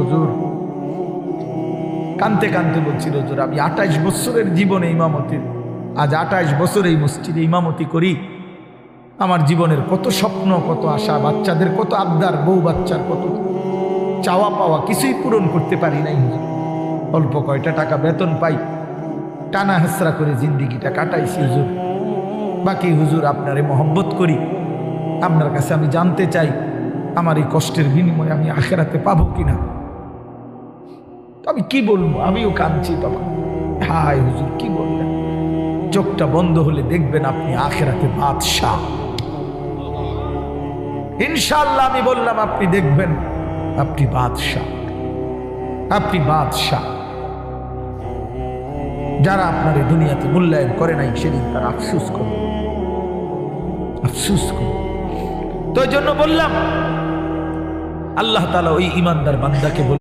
হুজুর, কানতে কানতে বলছিল, হুজুর আমি 28 বছরের জীবনে ইমামতির, আজ 28 বছর এই মসজিদে ইমামতি করি। আমার জীবনের কত স্বপ্ন, কত আশা, বাচ্চাদের কত আবদার, বউ বাচ্চার কত চাওয়া পাওয়া, কিছুই পূরণ করতে পারি নাই হুজুর। অল্প কয়টা টাকা বেতন পাই, টানা হেসরা করে জিন্দিগিটা কাটাইছি হুজুর। বাকি হুজুর আপনারে মহব্বত করি, আপনার কাছে আমি জানতে চাই আমার এই কষ্টের বিনিময়ে আমি আখেরাতে পাবো কিনা। আমি কি বলবো, আমিও কাঁদছি তখন। হায় হুজুর কি বললেন, চোখটা বন্ধ হলে দেখবেন আপনি আখেরাতে বাদশাহ। ইনশাআল্লাহ আমি বললাম, আপনি দেখবেন আপনি বাদশাহ, আপনি বাদশাহ। যারা আপনার এই দুনিয়াতে মূল্যায়ন করে নাই সেদিন তার আফসোস করে, আফসোস করে। তো এই জন্য বললাম আল্লাহ তাআলা ওই ইমানদার বান্দাকে